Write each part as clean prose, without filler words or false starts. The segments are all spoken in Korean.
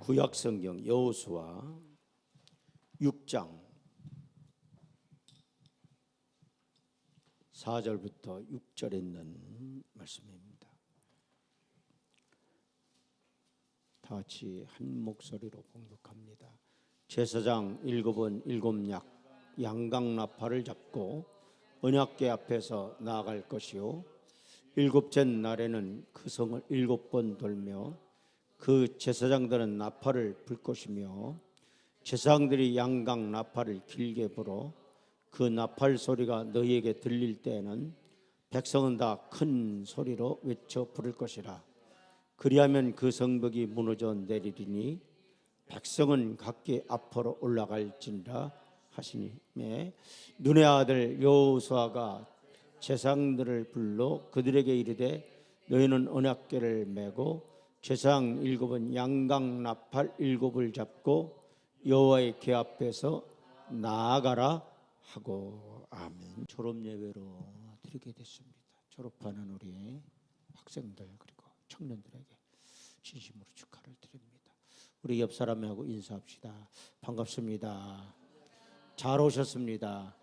구약성경 여호수아 6장 4절부터 6절에 있는 말씀입니다. 다 같이 한 목소리로 공독합니다. 제사장 일곱은 일곱 양강나팔을 잡고 언약궤 앞에서 나아갈 것이요 일곱째 날에는 그 성을 7번 돌며 그 제사장들은 나팔을 불 것이며 제사장들이 양강 나팔을 길게 불어 그 나팔 소리가 너희에게 들릴 때에는 백성은 다 큰 소리로 외쳐 부를 것이라. 그리하면 그 성벽이 무너져 내리리니 백성은 각기 앞으로 올라갈지니라 하시니, 눈의 아들 여호수아가 제사장들을 불러 그들에게 이르되 너희는 언약궤를 메고 제사장 7은 양강 나팔 7을 잡고 여호와의 궤 앞에서 나아가라 하고. 아멘. 졸업 예배로 드리게 됐습니다. 졸업하는 우리 학생들 그리고 청년들에게 진심으로 축하를 드립니다. 우리 옆 사람하고 인사합시다. 반갑습니다. 잘 오셨습니다.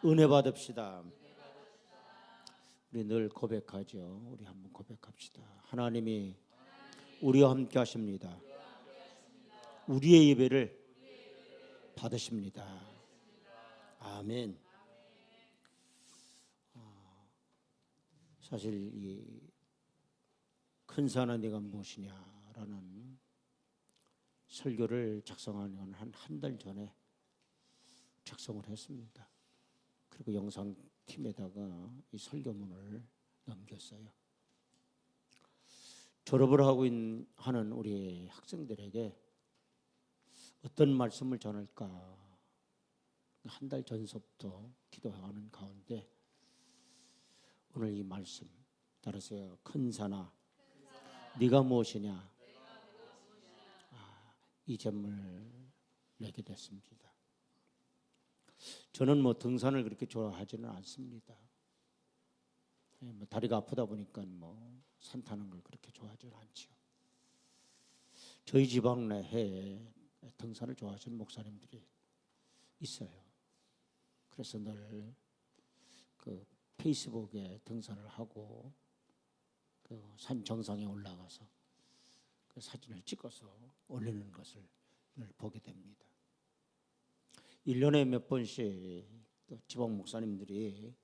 은혜 받읍시다. 우리 늘 고백하죠. 우리 한번 고백합시다. 하나님이 우리와 함께 하십니다. 우리의 예배를 받으십니다. 아멘. 사실 이 큰 산은 네가 무엇이냐라는 설교를 작성하는 건 한 달 전에 작성을 했습니다. 그리고 영상팀에다가 이 설교문을 넘겼어요. 졸업을 하고 하는 우리 학생들에게 어떤 말씀을 전할까 한 달 전서부터 기도하는 가운데 오늘 이 말씀 따르세요. 큰 산아 네가 무엇이냐, 이 제목을 내게 됐습니다. 저는 등산을 그렇게 좋아하지는 않습니다. 다리가 아프다 보니까 산 타는 걸 그렇게 좋아하지는 않죠. 저희 지방 내에 등산을 좋아하시는 목사님들이 있어요. 그래서 늘 그 페이스북에 등산을 하고 그 산 정상에 올라가서 그 사진을 찍어서 올리는 것을 늘 보게 됩니다. 1년에 몇 번씩 지방 목사님들이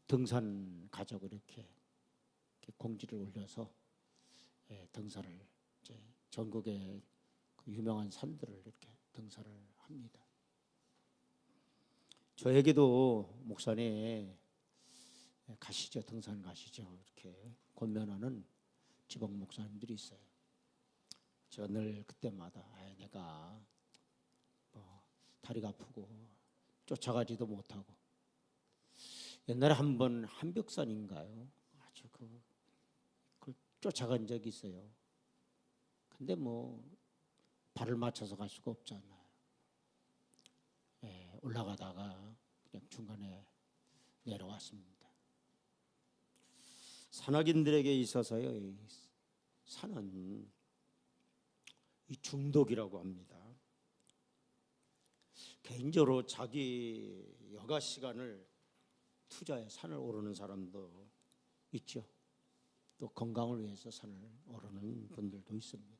등산 가자고 이렇게 공지를 올려서 등산을 이제 전국의 그 유명한 산들을 이렇게 등산을 합니다. 저에게도 목사님 가시죠, 등산 가시죠 이렇게 권면하는 지방 목사님들이 있어요. 제가 늘 그때마다 내가 다리가 아프고 쫓아가지도 못하고 옛날에 한번 한벽산인가요? 아주 그걸 쫓아간 적이 있어요. 근데 발을 맞춰서 갈 수가 없잖아요. 올라가다가 그냥 중간에 내려왔습니다. 산악인들에게 있어서요, 이 산은 이 중독이라고 합니다. 개인적으로 자기 여가 시간을 투자해 산을 오르는 사람도 있죠. 또 건강을 위해서 산을 오르는 분들도 있습니다.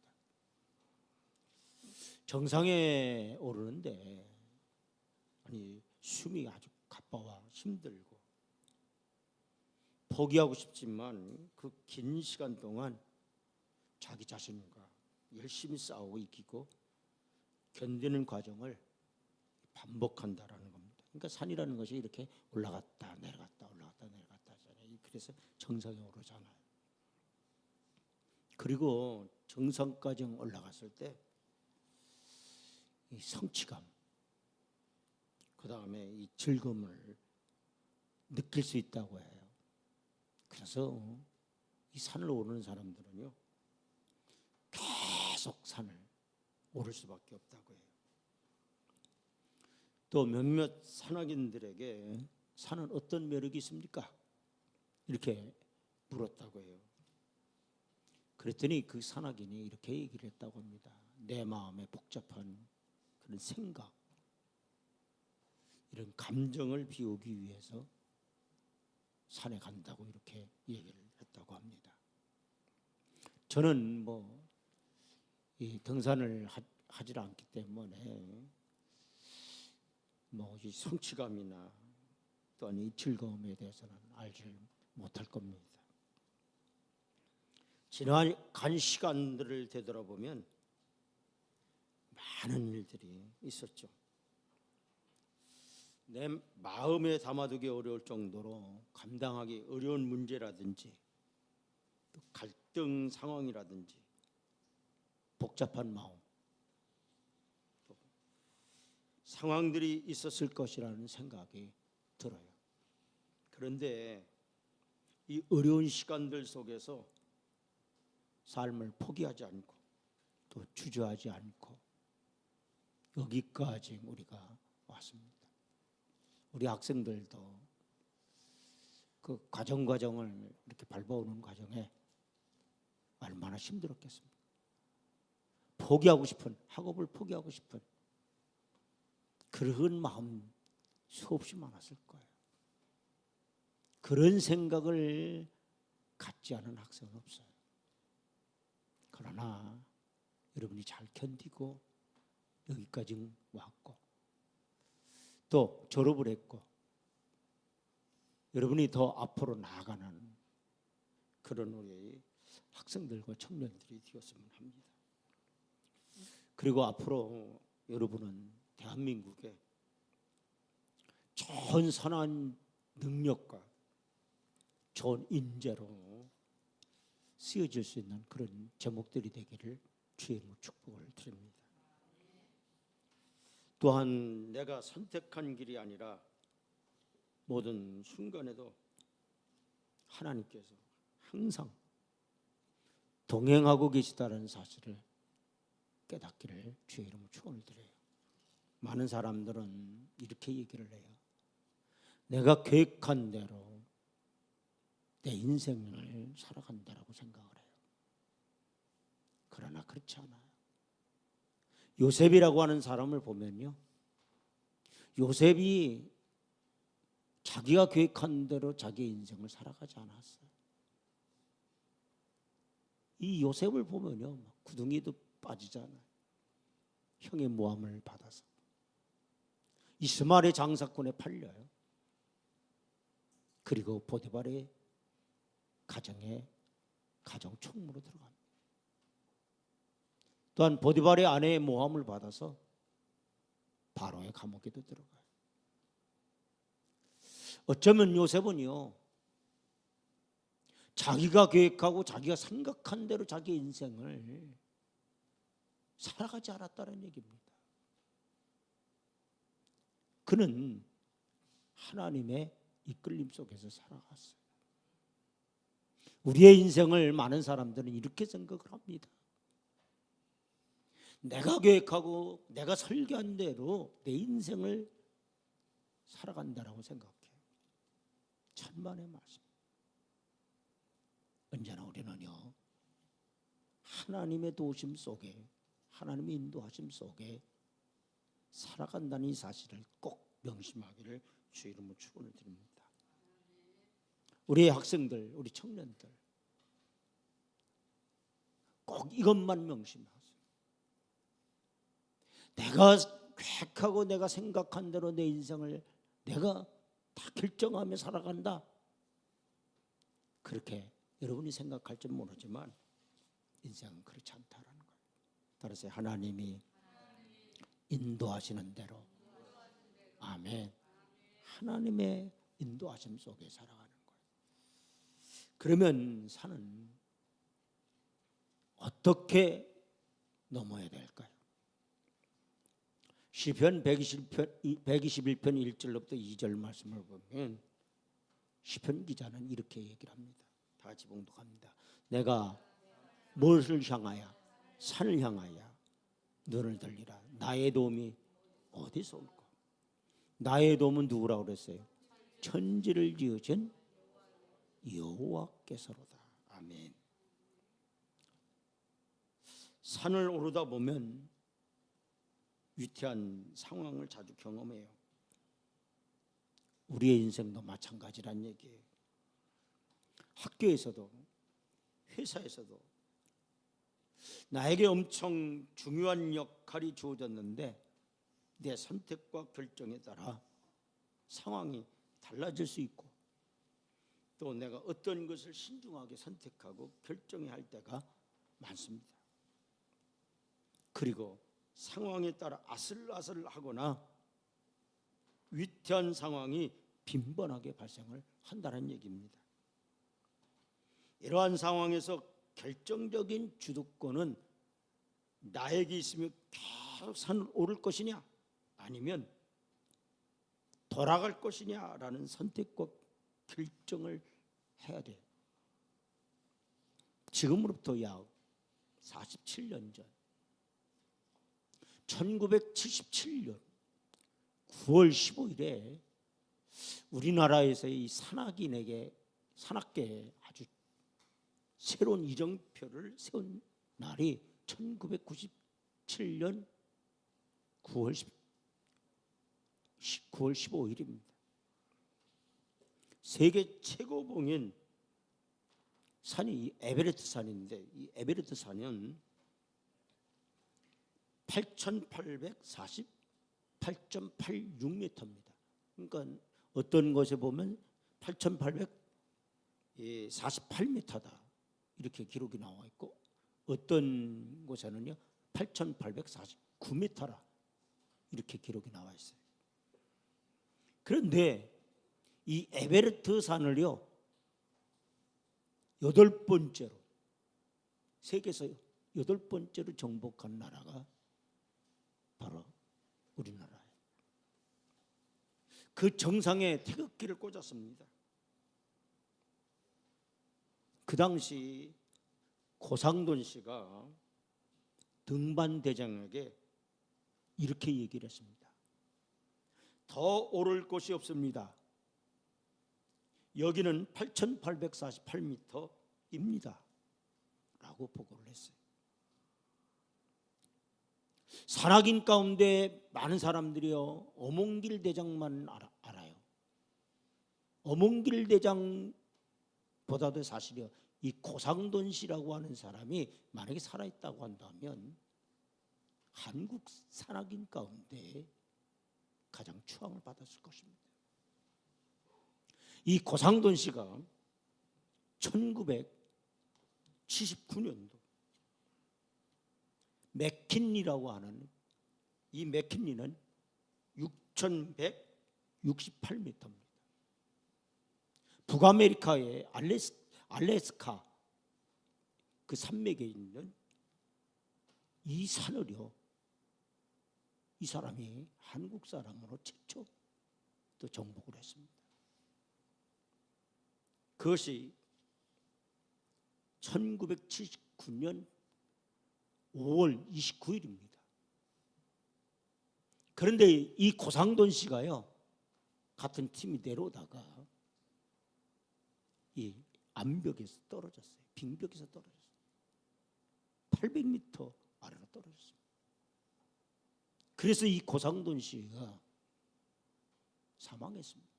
정상에 오르는데 숨이 아주 가빠와 힘들고 포기하고 싶지만 그 긴 시간 동안 자기 자신과 열심히 싸우고 이기고 견디는 과정을 반복한다라는 겁니다. 그러니까 산이라는 것이 이렇게 올라갔다 내려갔다 올라갔다 내려갔다 하잖아요. 그래서 정상에 오르잖아요. 그리고 정상까지 올라갔을 때 이 성취감, 그 다음에 이 즐거움을 느낄 수 있다고 해요. 그래서 이 산을 오르는 사람들은요 계속 산을 오를 수밖에 없다고 해요. 또 몇몇 산악인들에게 산은 어떤 매력이 있습니까? 이렇게 물었다고 해요. 그랬더니 그 산악인이 이렇게 얘기를 했다고 합니다. 내 마음에 복잡한 그런 생각, 이런 감정을 비우기 위해서 산에 간다고 이렇게 얘기를 했다고 합니다. 저는 이 등산을 하질 않기 때문에 이 성취감이나 또는 이 즐거움에 대해서는 알지 못할 겁니다. 지나간 시간들을 되돌아보면 많은 일들이 있었죠. 내 마음에 담아두기 어려울 정도로 감당하기 어려운 문제라든지 또 갈등 상황이라든지 복잡한 마음, 또 상황들이 있었을 것이라는 생각이 들어요. 그런데 이 어려운 시간들 속에서 삶을 포기하지 않고 또 주저하지 않고 여기까지 우리가 왔습니다. 우리 학생들도 그 과정을 이렇게 밟아오는 과정에 얼마나 힘들었겠습니까? 포기하고 싶은, 학업을 포기하고 싶은 그런 마음 수없이 많았을 거예요. 그런 생각을 갖지 않은 학생은 없어요. 그러나 여러분이 잘 견디고 여기까지 왔고 또 졸업을 했고 여러분이 더 앞으로 나아가는 그런 우리 학생들과 청년들이 되었으면 합니다. 그리고 앞으로 여러분은 대한민국의 좋은 선한 능력과 좋은 인재로 쓰여질 수 있는 그런 제목들이 되기를 주의 축복을 드립니다. 또한 내가 선택한 길이 아니라 모든 순간에도 하나님께서 항상 동행하고 계시다는 사실을 깨닫기를 주의 이름으로 축원을 드려요. 많은 사람들은 이렇게 얘기를 해요. 내가 계획한 대로 내 인생을 살아간다라고 생각을 해요. 그러나 그렇지 않아요. 요셉이라고 하는 사람을 보면요, 요셉이 자기가 계획한 대로 자기의 인생을 살아가지 않았어요. 이 요셉을 보면요, 구덩이도 빠지잖아요. 형의 모함을 받아서 이스마엘의 장사꾼에 팔려요. 그리고 보디발의 가정 총무로 들어갑니다. 또한 보디발의 아내의 모함을 받아서 바로의 감옥에도 들어가요. 어쩌면 요셉은요, 자기가 계획하고 자기가 생각한 대로 자기 인생을 살아가지 않았다는 얘기입니다. 그는 하나님의 이끌림 속에서 살아갔어요. 우리의 인생을 많은 사람들은 이렇게 생각을 합니다. 내가 계획하고 내가 설계한 대로 내 인생을 살아간다라고 생각해요. 천만의 말씀. 언제나 우리는요, 하나님의 도우심 속에, 하나님의 인도하심 속에 살아간다는 이 사실을 꼭 명심하기를 주의 이름으로 축원을 드립니다. 우리 학생들, 우리 청년들 꼭 이것만 명심하세요. 내가 계획하고 내가 생각한 대로 내 인생을 내가 다 결정하며 살아간다. 그렇게 여러분이 생각할지 모르지만 인생은 그렇지 않다라는 거예요. 따라서 하나님이 인도하시는 대로, 아멘, 하나님의 인도하심 속에 살아가는 거예요. 그러면 산은 어떻게 넘어야 될까요? 시편 121편 1절로부터 2절 말씀을 보면 시편 기자는 이렇게 얘기를 합니다. 다 같이 봉독합니다. 내가 무엇을 향하여? 산을 향하여 눈을 들리라. 나의 도움이 어디서 올까? 나의 도움은 누구라고 그랬어요? 천지를 지으신 여호와께서로다. 아멘. 산을 오르다 보면 위태한 상황을 자주 경험해요. 우리의 인생도 마찬가지란 얘기예요. 학교에서도 회사에서도 나에게 엄청 중요한 역할이 주어졌는데 내 선택과 결정에 따라 상황이 달라질 수 있고 또 내가 어떤 것을 신중하게 선택하고 결정해야 할 때가 많습니다. 그리고 상황에 따라 아슬아슬하거나 위태한 상황이 빈번하게 발생을 한다는 얘기입니다. 이러한 상황에서 결정적인 주도권은 나에게 있으며 계속 산을 오를 것이냐 아니면 돌아갈 것이냐라는 선택과 결정을 해야 돼요. 지금으로부터 약 47년 전 1977년 9월 15일에 우리나라에서의 산악계에 아주 새로운 이정표를 세운 날이 1997년 9월 15일입니다. 세계 최고봉인 산이 에베레스트 산인데 이 에베레스트 산은 8,848.86m입니다. 그러니까 어떤 곳에 보면 8,848m다 이렇게 기록이 나와 있고 어떤 곳에는요 8,849m라 이렇게 기록이 나와 있어요. 그런데 이 에베레스트 산을요 8번째로 세계에서 8번째로 정복한 나라가 바로 우리나라예요. 그 정상에 태극기를 꽂았습니다. 그 당시 고상돈 씨가 등반대장에게 이렇게 얘기를 했습니다. 더 오를 곳이 없습니다. 여기는 8,848m입니다. 라고 보고를 했어요. 산악인 가운데 많은 사람들이요 어몽길 대장만 알아요. 어몽길 대장보다도 사실이요 이 고상돈 씨라고 하는 사람이 만약에 살아있다고 한다면 한국 산악인 가운데 가장 추앙을 받았을 것입니다. 이 고상돈 씨가 1979년도 맥킨리라고 하는 이 맥킨리는 6,168m입니다. 북아메리카의 알래스카 그 산맥에 있는 이 산을요 이 사람이 한국 사람으로 최초 또 정복을 했습니다. 그것이 1979년 5월 29일입니다. 그런데 이 고상돈 씨가요 같은 팀이 내려오다가 이 암벽에서 떨어졌어요. 빙벽에서 떨어졌어요. 800m 아래로 떨어졌어요. 그래서 이 고상돈 씨가 사망했습니다.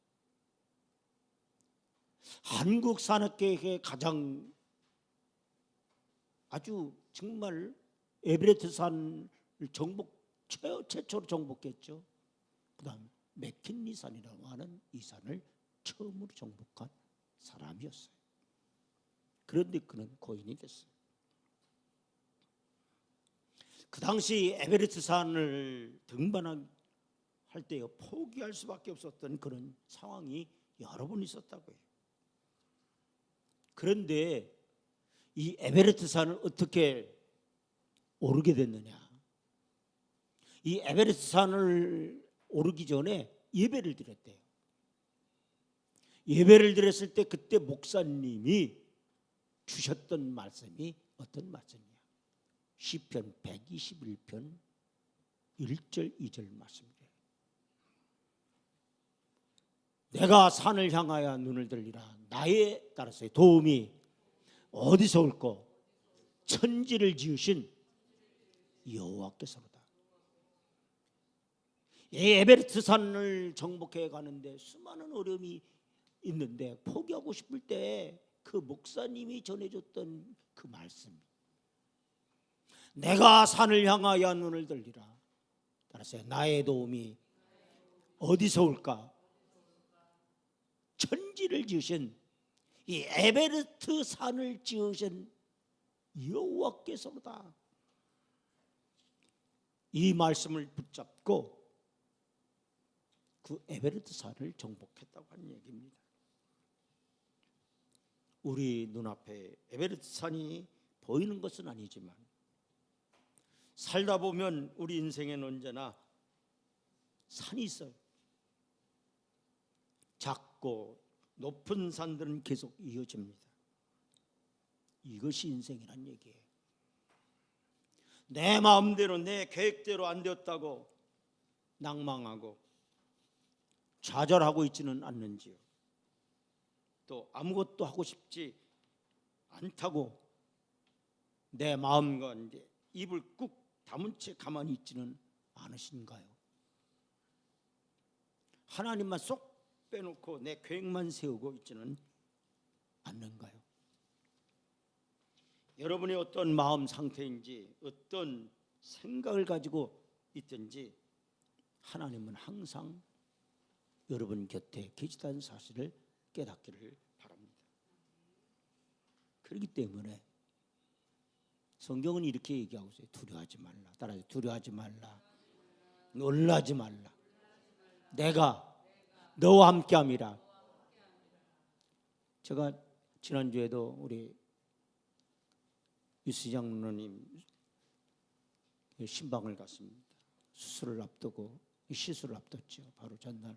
한국 산악계의 가장 아주 정말 에베레스트 산을 최초로 정복했죠. 그 다음 맥킨리 산이라고 하는 이 산을 처음으로 정복한 사람이었어요. 그런데 그는 고인이 됐어요. 그 당시 에베레스트 산을 등반할 때요 포기할 수밖에 없었던 그런 상황이 여러 번 있었다고 해요. 그런데 이 에베레스트 산을 어떻게 오르게 됐느냐? 이 에베레스트 산을 오르기 전에 예배를 드렸대요. 예배를 드렸을 때 그때 목사님이 주셨던 말씀이 어떤 말씀이냐? 시편 121편 1절 2절 말씀이래요. 내가 산을 향하여 눈을 들리라. 나에 따라서의 도움이 어디서 올꼬? 천지를 지으신 여호와께서로다. 이 에베레스트 산을 정복해 가는데 수많은 어려움이 있는데 포기하고 싶을 때 그 목사님이 전해줬던 그 말씀, 내가 산을 향하여 눈을 들리라. 따라서 나의 도움이 어디서 올까? 천지를 지으신 이 에베레스트 산을 지으신 여호와께서로다. 이 말씀을 붙잡고 그 에베레스트 산을 정복했다고 하는 얘기입니다. 우리 눈앞에 에베레스트 산이 보이는 것은 아니지만 살다 보면 우리 인생에는 언제나 산이 있어요. 작고 높은 산들은 계속 이어집니다. 이것이 인생이란 얘기예요. 내 마음대로 내 계획대로 안 되었다고 낭망하고 좌절하고 있지는 않는지요. 또 아무것도 하고 싶지 않다고 내 마음과 이제 입을 꾹 다문 채 가만히 있지는 않으신가요? 하나님만 쏙 빼놓고 내 계획만 세우고 있지는 않는가요? 여러분이 어떤 마음 상태인지 어떤 생각을 가지고 있든지 하나님은 항상 여러분 곁에 계시다는 사실을 깨닫기를 바랍니다. 그렇기 때문에 성경은 이렇게 얘기하고 있어요. 두려워하지 말라. 따라서 두려워하지 말라. 놀라지 말라. 내가 너와 함께함이라. 제가 지난주에도 우리 유수장 누님 신방을 갔습니다. 수술을 앞두고 시술을 앞뒀죠. 바로 전날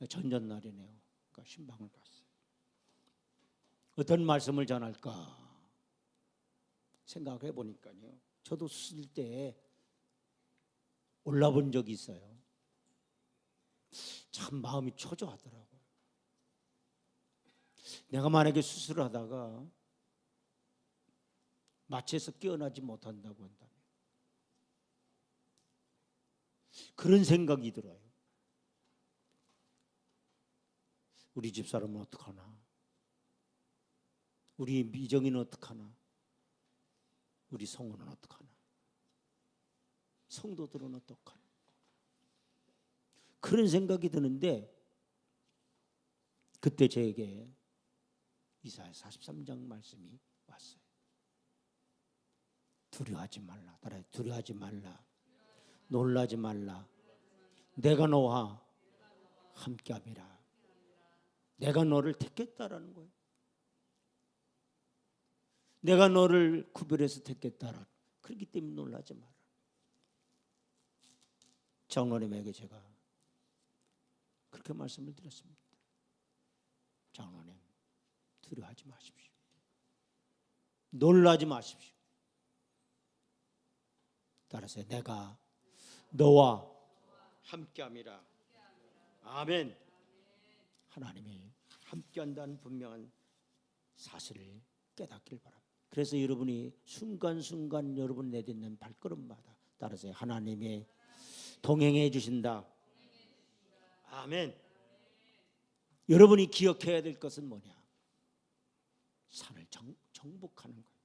전전날이네요. 그러니까 신방을 갔어요. 어떤 말씀을 전할까 생각해 보니까요. 저도 수술 때 올라본 적이 있어요. 참 마음이 초조하더라고요. 내가 만약에 수술을 하다가 마취에서 깨어나지 못한다고 한다면 그런 생각이 들어요. 우리 집사람은 어떡하나? 우리 미정이는 어떡하나? 우리 성우는 어떡하나? 성도들은 어떡하나? 그런 생각이 드는데 그때 저에게 이사야 43장 말씀이 왔어요. 두려워하지 말라. 따라해. 두려워하지 말라. 놀라지 말라. 내가 너와 함께함이라. 내가 너를 택했다라는 거예요. 내가 너를 구별해서 택했다라. 그렇기 때문에 놀라지 마라. 장로님에게 제가 그렇게 말씀을 드렸습니다. 장로님, 두려워하지 마십시오. 놀라지 마십시오. 따라서 내가 너와 함께함이라. 아멘. 하나님이 함께한다는 분명한 사실을 깨닫길 바랍니다. 그래서 여러분이 순간순간 여러분 내딛는 발걸음마다 따라서 하나님의 동행해 주신다. 아멘. 여러분이 기억해야 될 것은 뭐냐? 산을 정복하는 거예요.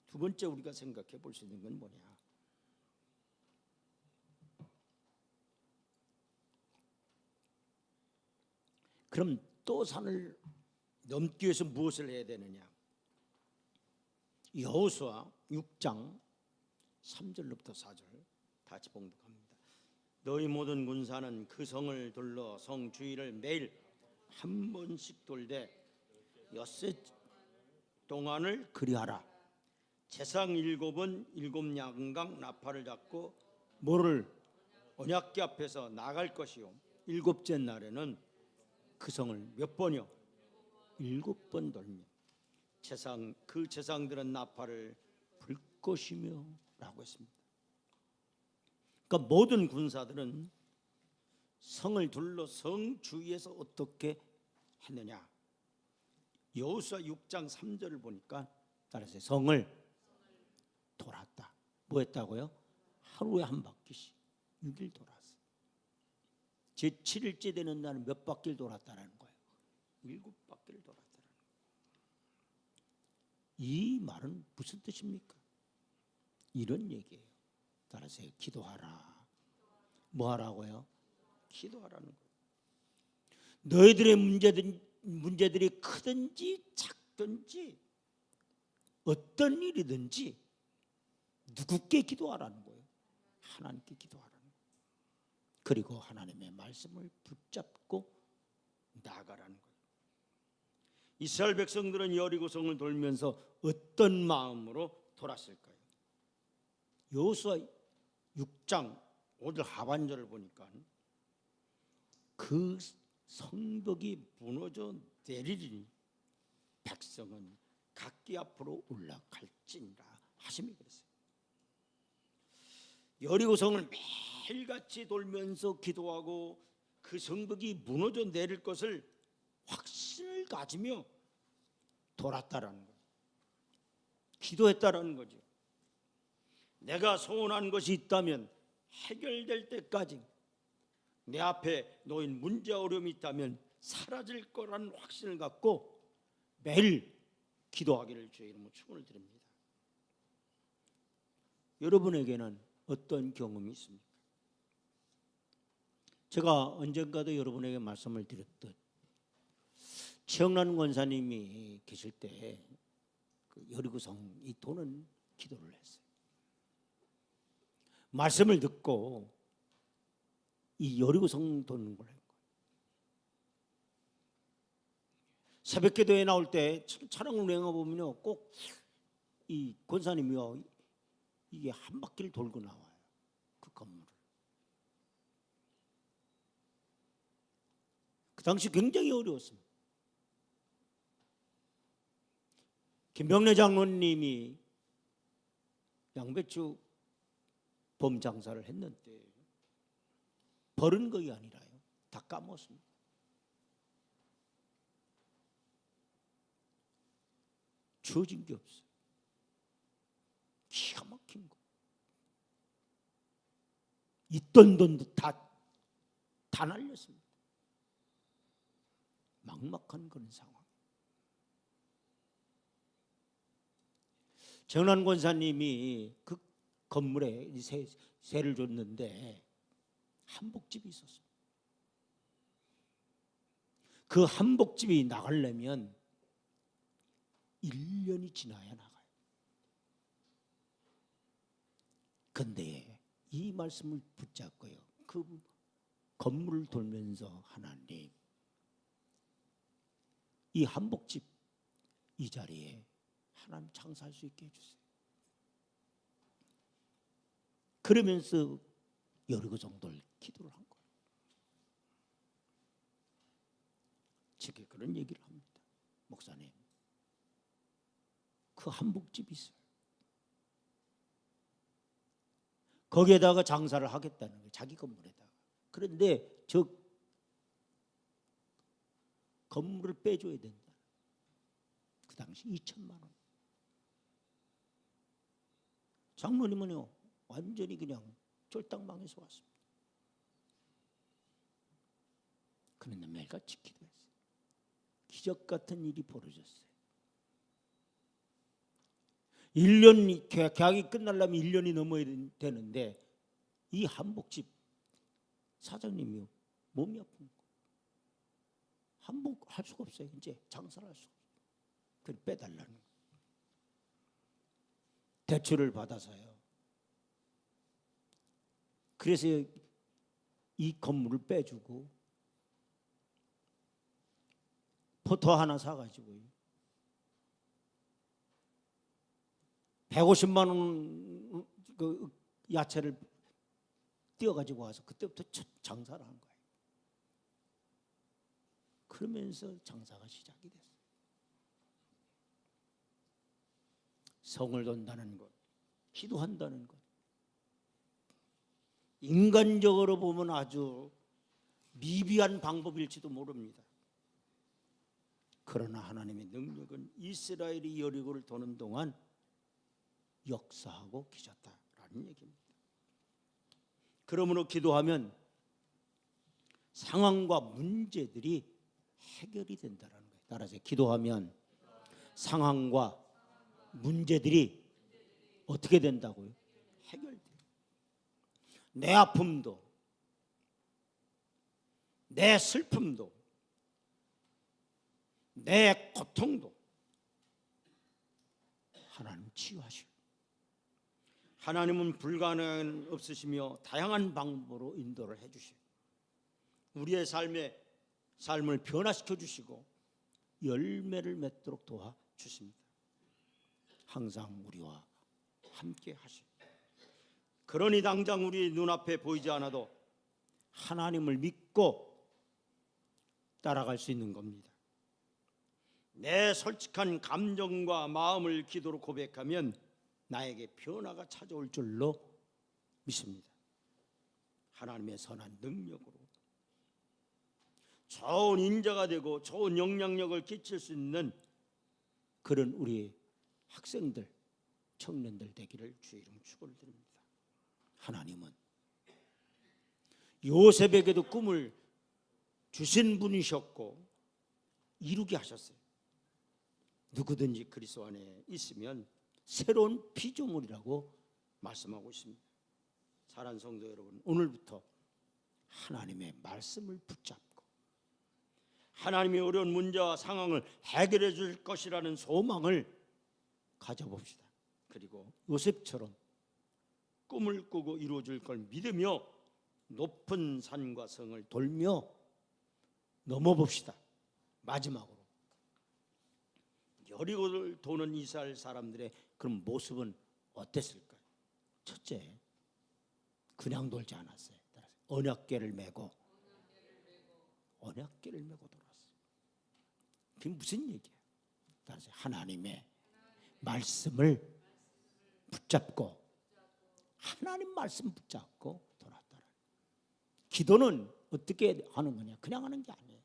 두 번째 우리가 생각해 볼 수 있는 건 뭐냐? 그럼 또 산을 넘기 위해서 무엇을 해야 되느냐? 여호수아 6장 3절부터 4절 같이 봉독합니다. 너희 모든 군사는 그 성을 둘러 성 주위를 매일 한 번씩 돌되 엿새 동안을 그리하라. 제상 7은 7 양각 나팔을 잡고 모를 언약궤 앞에서 나갈 것이요 7째 날에는 그 성을 몇 번이요? 7번 돌며 그 제상들은 나팔을 불 것이며 라고 했습니다. 그러니까 모든 군사들은 성을 둘러 성 주위에서 어떻게 했느냐? 여호수아 6장 3절을 보니까 따라서 성을 돌았다. 뭐 했다고요? 하루에 한 바퀴씩 6일 돌았어요. 제 7일째 되는 날은 몇 바퀴를 돌았다는 거예요? 7바퀴를 돌았다는 거예요. 이 말은 무슨 뜻입니까? 이런 얘기예요. 따라서 기도하라. 뭐 하라고요? 기도하라는 거예요. 너희들의 문제들이 크든지 작든지 어떤 일이든지 누구께 기도하라는 거예요? 하나님께 기도하라는 거예요. 그리고 하나님의 말씀을 붙잡고 나아가라는 거예요. 이스라엘 백성들은 여리고성을 돌면서 어떤 마음으로 돌았을까요? 여호수아 6장 5절 하반절을 보니까 그 성벽이 무너져 내리리니 백성은 각기 앞으로 올라갈지니라 하심이 그랬어요. 여리고성을 매일같이 돌면서 기도하고 그 성벽이 무너져 내릴 것을 확신을 가지며 돌았다라는 거예요. 기도했다라는 거죠. 내가 소원한 것이 있다면 해결될 때까지 내 앞에 놓인 문제 어려움이 있다면 사라질 거라는 확신을 갖고 매일 기도하기를 주의 이름으로 축원을 드립니다. 여러분에게는 어떤 경험이 있습니까? 제가 언젠가도 여러분에게 말씀을 드렸듯 최영란 권사님이 계실 때 그 여리고성 이 도는 기도를 했어요. 말씀을 듣고 이 여리고성 도는 걸 했고, 새벽기도에 나올 때 차량을 운행해 보면요, 꼭 이 권사님이요 이게 한 바퀴를 돌고 나와요. 그 건물을. 그 당시 굉장히 어려웠습니다. 김병래 장로님이 양배추 범장사를 했는데 버린 것이 아니라요, 다 까먹었습니다. 주어진 게 없어요. 기가 막힌 거. 있던 돈도 다 날렸습니다. 막막한 그런 상황. 정란 권사님이 그 건물에 세를 줬는데 한복집이 있었어요. 그 한복집이 나가려면 1년이 지나야 나가요. 그런데 이 말씀을 붙잡고요, 그 건물을 돌면서 하나님, 이 한복집 이 자리에 하나님 장사할 수 있게 해주세요. 그러면서 여리고성 돌 기도를 한 거예요. 제게 그런 얘기를 합니다. 목사님, 그 한복집이 있어요. 거기에다가 장사를 하겠다는 거예요. 자기 건물에다가. 그런데 저 건물을 빼줘야 된다. 그 당시 2천만 원. 장로님은요 완전히 그냥 쫄딱망해서 왔습니다. 그런데 매일같이 기도했어요. 기적 같은 일이 벌어졌어요. 1년 계약이 끝나려면 1년이 넘어야 되는데 이 한복집 사장님이요 몸이 아픈 거. 한복할 수가 없어요. 이제 장사를 할 수가 없어요. 그걸 빼달라는 거예요. 대출을 받아서요. 그래서 이 건물을 빼주고 포터 하나 사가지고요 150만 원 그 야채를 띄어가지고 와서 그때부터 첫 장사를 한 거예요. 그러면서 장사가 시작이 됐어요. 성을 돈다는 것, 기도한다는 것, 인간적으로 보면 아주 미비한 방법일지도 모릅니다. 그러나 하나님의 능력은 이스라엘이 여리고를 도는 동안 역사하고 계셨다라는 된다라는 얘기입니다. 그러므로 기도하면 상황과 문제들이 해결이 된다는 거예요. 따라서 기도하면 상황과 문제들이 어떻게 된다고요? 해결돼요. 내 아픔도, 내 슬픔도, 내 고통도 하나님 치유하시고, 하나님은 불가능한 없으시며 다양한 방법으로 인도를 해주시고 우리의 삶을 변화시켜 주시고 열매를 맺도록 도와주십니다. 항상 우리와 함께 하시고, 그러니 당장 우리 눈앞에 보이지 않아도 하나님을 믿고 따라갈 수 있는 겁니다. 내 솔직한 감정과 마음을 기도로 고백하면 나에게 변화가 찾아올 줄로 믿습니다. 하나님의 선한 능력으로 좋은 인자가 되고 좋은 영향력을 끼칠 수 있는 그런 우리 학생들, 청년들 되기를 주의 이름 축원드립니다. 하나님은 요셉에게도 꿈을 주신 분이셨고 이루게 하셨어요. 누구든지 그리스도 안에 있으면 새로운 피조물이라고 말씀하고 있습니다. 사랑하는 성도 여러분, 오늘부터 하나님의 말씀을 붙잡고 하나님의 어려운 문제와 상황을 해결해 줄 것이라는 소망을 가져봅시다. 그리고 요셉처럼 꿈을 꾸고 이루어질 걸 믿으며 높은 산과 성을 돌며 넘어봅시다. 마지막으로 여리고를 도는 이스라엘 사람들의 그런 모습은 어땠을까요? 첫째, 그냥 돌지 않았어요. 언약궤를 메고 돌아왔어요. 그게 무슨 얘기예요? 따라서 하나님의 말씀을 붙잡고, 하나님 말씀 붙잡고 돌아왔다는. 기도는 어떻게 하는 거냐? 그냥 하는 게 아니에요.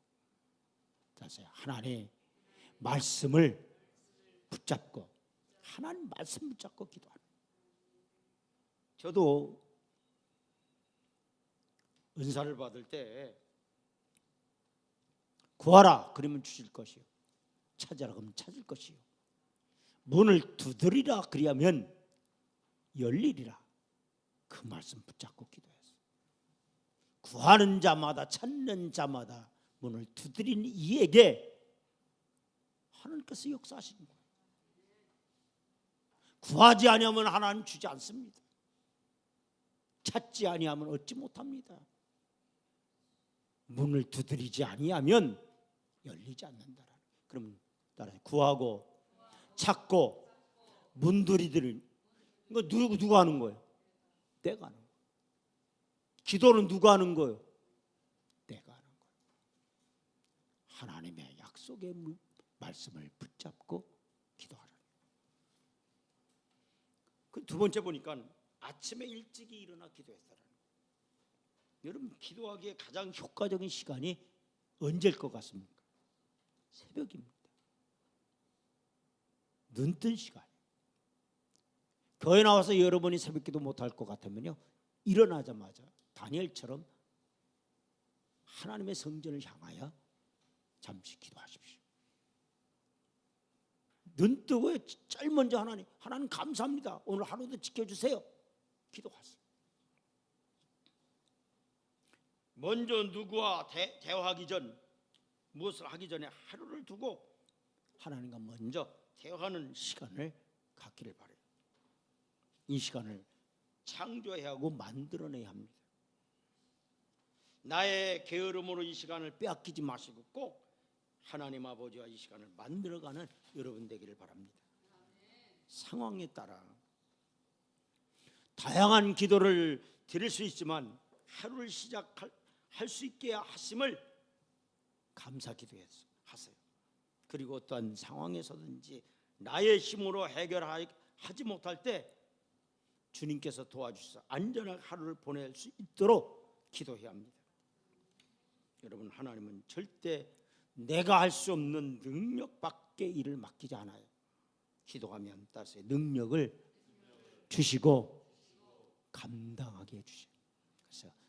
따라서 하나님의 말씀을 붙잡고, 하나님 말씀 붙잡고 기도하는. 저도 은사를 받을 때 구하라 그러면 주실 것이요, 찾아라 그러면 찾을 것이요, 문을 두드리라 그리하면 열리리라. 그 말씀 붙잡고 기도했어요. 구하는 자마다, 찾는 자마다 문을 두드리는 이에게 하나님께서 역사하시는 거예요. 구하지 아니하면 하나님 주지 않습니다. 찾지 아니하면 얻지 못합니다. 문을 두드리지 아니하면 열리지 않는다. 그러면 따라서 구하고 찾고 문두리들을, 이거 누가 하는 거예요? 내가 하는 거예요. 기도는 누가 하는 거예요? 내가 하는 거예요. 하나님의 약속의 말씀을 붙잡고 기도하라. 그 두 번째 보니까 아침에 일찍이 일어나 기도했다라는 거예요. 여러분, 기도하기에 가장 효과적인 시간이 언제일 것 같습니까? 새벽입니다. 눈뜬 시간. 교회 나와서 여러분이 새벽기도 못할 것 같으면요, 일어나자마자 다니엘처럼 하나님의 성전을 향하여 잠시 기도하십시오. 눈 뜨고 제일 먼저 하나님 감사합니다. 오늘 하루도 지켜주세요. 기도하세요. 먼저 누구와 대화하기 전, 무엇을 하기 전에 하루를 두고 하나님과 먼저 대화하는 시간을 갖기를 바라요. 이 시간을 창조해야 하고 만들어내야 합니다. 나의 게으름으로 이 시간을 빼앗기지 마시고 꼭 하나님 아버지와 이 시간을 만들어가는 여러분 되기를 바랍니다. 상황에 따라 다양한 기도를 드릴 수 있지만 하루를 시작할 수 있게 하심을 감사 기도하세요. 그리고 어떠한 상황에서든지 나의 힘으로 해결하지 못할 때 주님께서 도와주셔서 안전한 하루를 보낼 수 있도록 기도해야 합니다. 여러분, 하나님은 절대 내가 할 수 없는 능력 밖의 일을 맡기지 않아요. 기도하면 따라서 능력을 주시고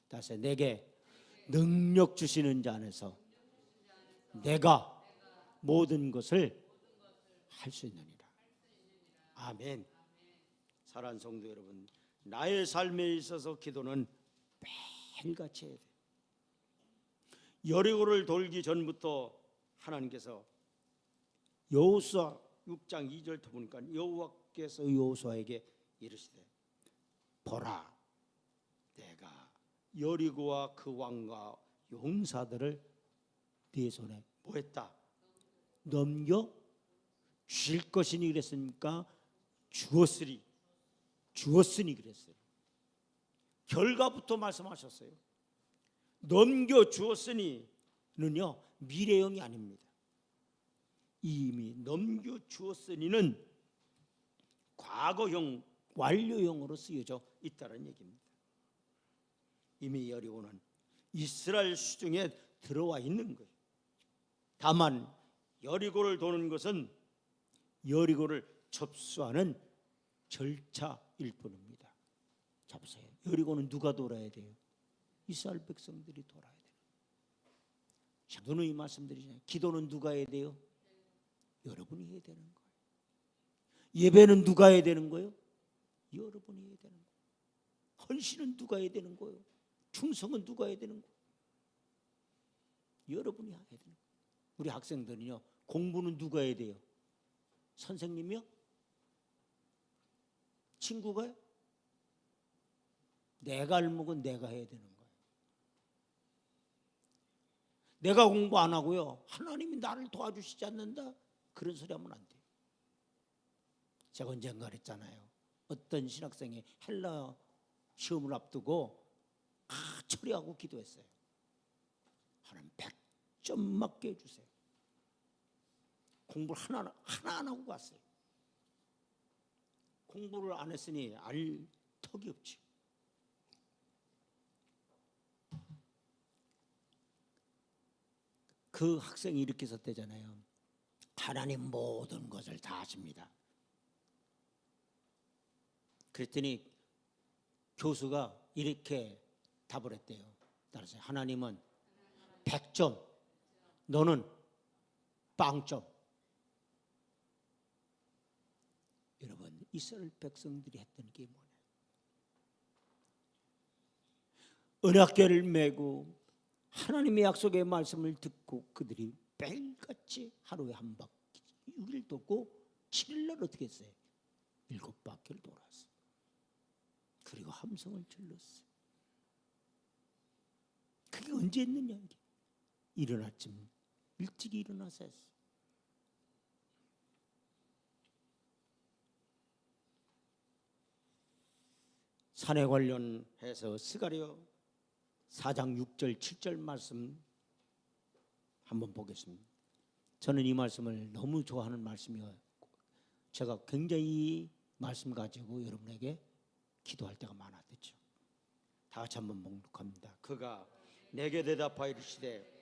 다시 내게 능력 주시는 자 안에서 내가 모든 것을 할 수 있느니라. 아멘. 사랑하는 성도 여러분, 나의 삶에 있어서 기도는 매일같이 해야 돼요. 여리고를 돌기 전부터 하나님께서 여호수아 6장 2절부터 보니까 여호와께서 여호수아에게 이르시되 보라 내가 여리고와 그 왕과 용사들을 네 손에 뭐했다? 넘겨 주실 것이니 그랬으니까 주었으니 그랬어요. 결과부터 말씀하셨어요. 넘겨 주었으니는요 미래형이 아닙니다. 이미 넘겨 주었으니는 과거형 완료형으로 쓰여져 있다는 얘기입니다. 이미 여리고는 이스라엘 수중에 들어와 있는 거예요. 다만 여리고를 도는 것은 여리고를 접수하는 절차일 뿐입니다. 자 보세요. 여리고는 누가 돌아야 돼요? 이스라엘 백성들이 돌아야 돼요. 자, 누누이 말씀드리잖아요. 기도는 누가 해야 돼요? 여러분이 해야 되는 거예요. 예배는 누가 해야 되는 거예요? 여러분이 해야 되는 거예요. 헌신은 누가 해야 되는 거예요? 충성은 누가 해야 되는 거예요? 여러분이 해야 되는 거예요. 우리 학생들은요 공부는 누가 해야 돼요? 선생님이요? 친구가요? 내가 알먹은 내가 해야 되는 거예요. 내가 공부 안 하고요 하나님이 나를 도와주시지 않는다 그런 소리 하면 안 돼요. 제가 언젠가 그랬잖아요. 어떤 신학생이 헬라 시험을 앞두고 처리하고 기도했어요. 하나님 100점 맞게 해주세요. 공부를 하나 안 하고 갔어요. 공부를 안 했으니 알 턱이 없지. 그 학생이 이렇게 썼대잖아요. 하나님 모든 것을 다 아십니다. 그랬더니 교수가 이렇게 답을 했대요. 따라서 하나님은 100점, 너는 빵점. 여러분 이스라엘 백성들이 했던 게 뭐냐? 언약궤를 메고 하나님의 약속의 말씀을 듣고 그들이 매일같이 하루에 한 바퀴 6일 돕고 7일날 어떻게 했어요? 7바퀴를 돌았어요. 그리고 함성을 질렀어요. 그게 언제 했느냐? 이게 이른 아침 일찍 일어나서 했어요. 산에 관련해서 스가랴 4장 6절 7절 말씀 한번 보겠습니다. 저는 이 말씀을 너무 좋아하는 말씀이에요. 제가 굉장히 이 말씀 가지고 여러분에게 기도할 때가 많았죠. 다 같이 한번 봉독합니다. 그가 내게 대답하여 이르시되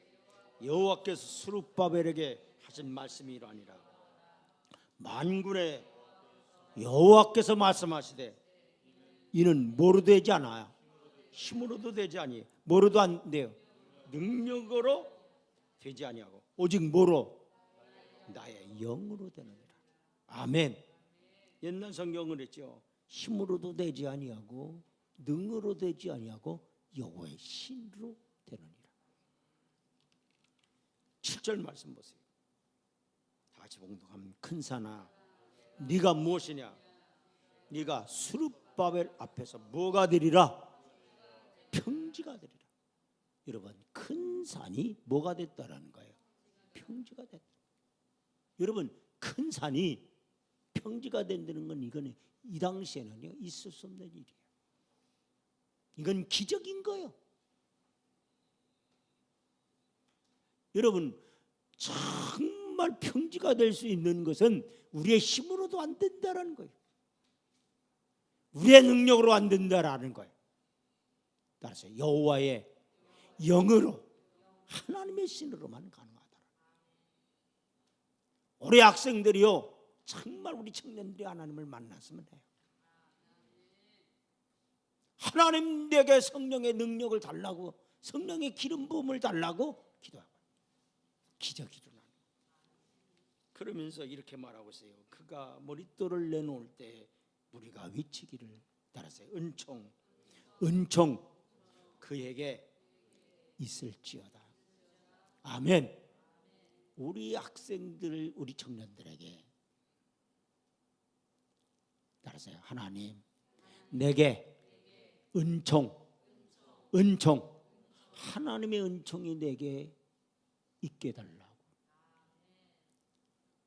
여호와께서 스룹바벨에게 하신 말씀이 이러하니라. 만군의 여호와께서 말씀하시되 이는 뭐로 되지 않아요? 힘으로도 되지 아니. 뭐로도 안 돼요? 능력으로 되지 아니하고 오직 뭐로? 나의 영으로 되느니라. 아멘. 옛날 성경은 했죠. 힘으로도 되지 아니하고 능으로 되지 아니하고 여호와의 신으로 되느니라. 7절 말씀 보세요. 다 같이 봉독하면 큰 산아 네가 무엇이냐? 네가 스룹바벨 앞에서 뭐가 되리라? 평지가 되리라. 여러분 큰 산이 뭐가 됐다라는 거예요? 평지가 됐다. 여러분 큰 산이 평지가 된다는 건 이거는 이 당시에는요 있을 수 없는 일이에요. 이건 기적인 거예요. 여러분 정말 평지가 될 수 있는 것은 우리의 힘으로도 안 된다라는 거예요. 우리의 능력으로 안 된다라는 거예요. 따라서 여호와의 영으로 하나님의 신으로만 가능하다. 우리 학생들이요 정말 우리 청년들이 하나님을 만났으면 해요. 하나님 내게 성령의 능력을 달라고, 성령의 기름 부음을 달라고 기도하고 기적이 일어나는. 그러면서 이렇게 말하고 있어요. 그가 머릿돌을 내놓을 때 우리가 외치기를 따라서요. 은총, 은총 그에게 있을지어다. 아멘. 우리 학생들, 우리 청년들에게 따라서요. 하나님 내게 은총, 은총, 하나님의 은총이 내게 있게 달라고.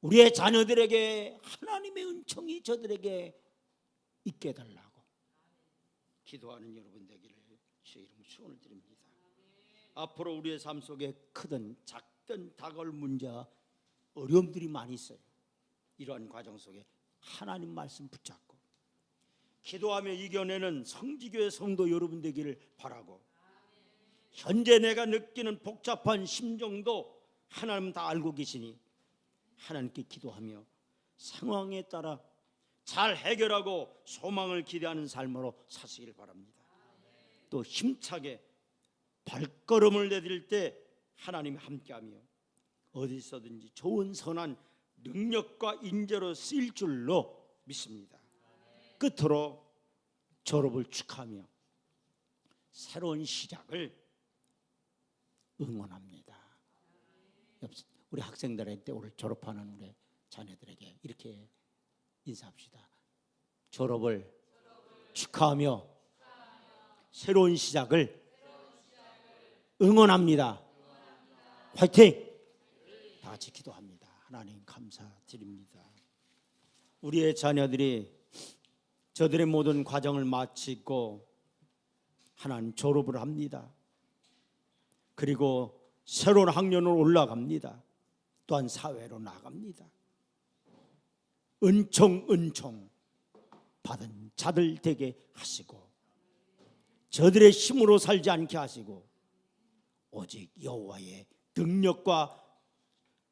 우리의 자녀들에게 하나님의 은총이 저들에게 있게 달라고 기도하는 여러분 되기를 주의 이름으로 축원을 드립니다. 앞으로 우리의 삶 속에 크든 작든 다가올 문제와 어려움들이 많이 있어요. 이러한 과정 속에 하나님 말씀 붙잡고 기도하며 이겨내는 성지교회 성도 여러분 되기를 바라고, 현재 내가 느끼는 복잡한 심정도 하나님 다 알고 계시니 하나님께 기도하며 상황에 따라 잘 해결하고 소망을 기대하는 삶으로 사시길 바랍니다. 또 힘차게 발걸음을 내딜 때 하나님이 함께하며 어디서든지 좋은 선한 능력과 인재로 쓰일 줄로 믿습니다. 끝으로 졸업을 축하하며 새로운 시작을 응원합니다. 우리 학생들한테 오늘 졸업하는 우리 자녀들에게 이렇게 인사합시다. 졸업을 축하하며 새로운 시작을 응원합니다. 화이팅! 다 같이 기도합니다. 하나님 감사드립니다. 우리의 자녀들이 저들의 모든 과정을 마치고 하나님 졸업을 합니다. 그리고 새로운 학년으로 올라갑니다. 또한 사회로 나갑니다. 은총 받은 자들 되게 하시고 저들의 힘으로 살지 않게 하시고 오직 여호와의 능력과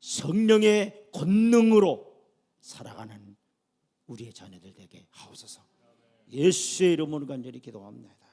성령의 권능으로 살아가는 우리의 자녀들 되게 하옵소서. 예수의 이름으로 간절히 기도합니다.